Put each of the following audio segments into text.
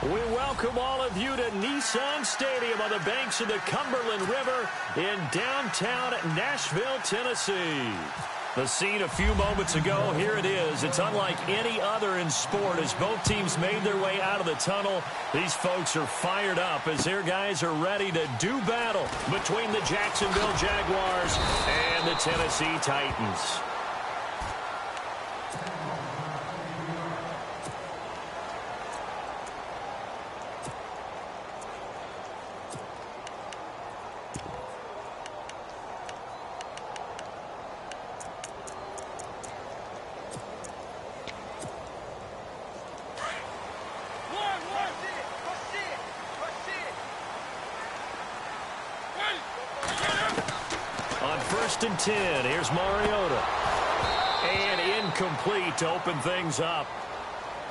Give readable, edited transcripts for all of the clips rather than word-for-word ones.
We welcome all of you to Nissan Stadium on the banks of the Cumberland River in downtown Nashville, Tennessee. The scene a few moments ago, here it is. It's unlike any other in sport as both teams made their way out of the tunnel. These folks are fired up as their guys are ready to do battle between the Jacksonville Jaguars and the Tennessee Titans. On 1st and 10, here's Mariota. And incomplete to open things up.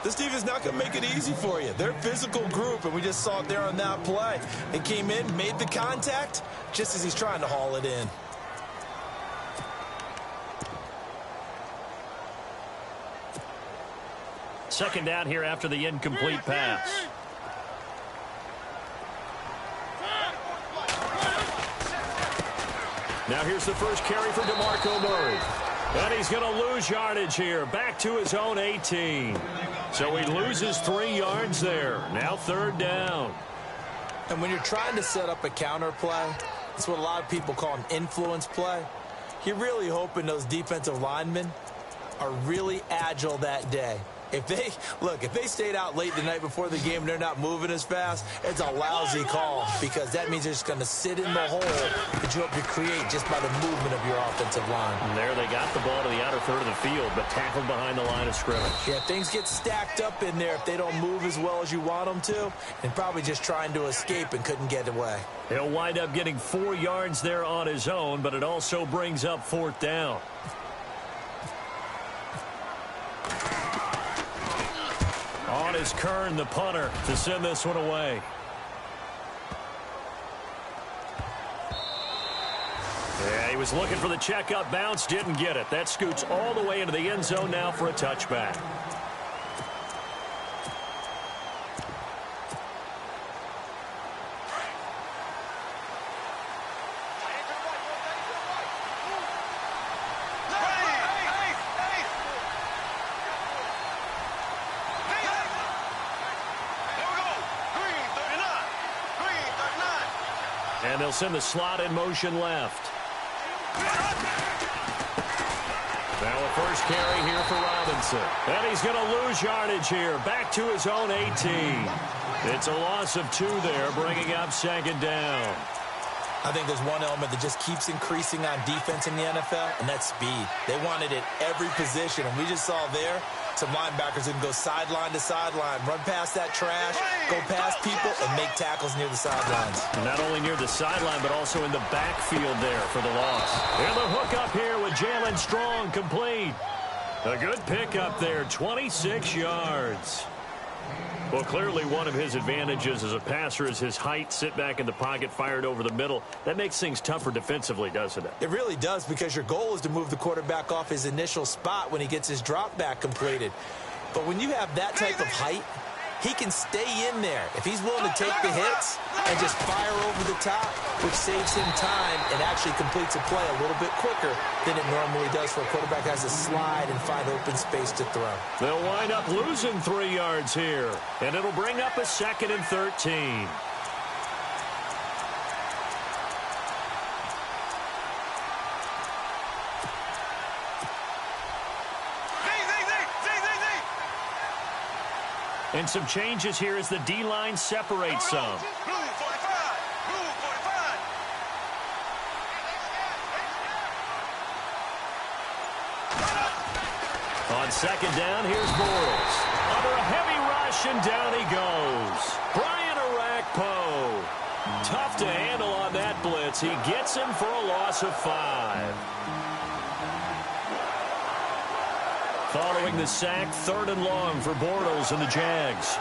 This team is not going to make it easy for you. They're a physical group, and we just saw it there on that play. They came in, made the contact, just as he's trying to haul it in. Second down here after the incomplete pass. Now here's the first carry for DeMarco Murray. And he's going to lose yardage here. Back to his own 18. So he loses 3 yards there. Now 3rd down. And when you're trying to set up a counter play, it's what a lot of people call an influence play. You're really hoping those defensive linemen are really agile that day. If they stayed out late the night before the game and they're not moving as fast, it's a lousy call because that means they're just going to sit in the hole that you hope to create just by the movement of your offensive line. And there they got the ball to the outer third of the field, but tackled behind the line of scrimmage. Yeah, things get stacked up in there if they don't move as well as you want them to, and probably just trying to escape and couldn't get away. He'll wind up getting 4 yards there on his own, but it also brings up 4th down. On is Kern, the punter, to send this one away. Yeah, he was looking for the checkup bounce, didn't get it. That scoots all the way into the end zone now for a touchback. And they'll send the slot in motion left. Now a first carry here for Robinson. And he's going to lose yardage here. Back to his own 18. It's a loss of 2 there, bringing up 2nd down. I think there's one element that just keeps increasing on defense in the NFL, and that's speed. They want it at every position, and we just saw there some linebackers who can go sideline to sideline, run past that trash, go past people, and make tackles near the sidelines. Not only near the sideline, but also in the backfield there for the loss. And the hook up here with Jalen Strong complete. A good pickup there, 26 yards. Well, clearly one of his advantages as a passer is his height, sit back in the pocket, fired over the middle. That makes things tougher defensively, doesn't it? It really does, because your goal is to move the quarterback off his initial spot when he gets his drop back completed. But when you have that type of height, he can stay in there if he's willing to take the hits and just fire over the top, which saves him time and actually completes a play a little bit quicker than it normally does for a quarterback who has to slide and find open space to throw. They'll wind up losing 3 yards here, and it'll bring up a 2nd and 13. And some changes here as the D-line separates some. On 2nd down, here's Bortles. Under a heavy rush, and down he goes. Brian Orakpo. Tough to handle on that blitz. He gets him for a loss of 5. Following the sack, 3rd and long for Bortles and the Jags.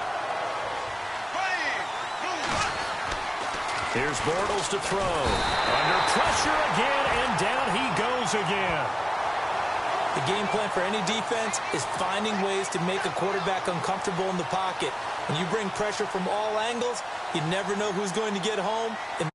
Here's Bortles to throw. Under pressure again, and down he goes again. The game plan for any defense is finding ways to make a quarterback uncomfortable in the pocket. When you bring pressure from all angles, you never know who's going to get home. And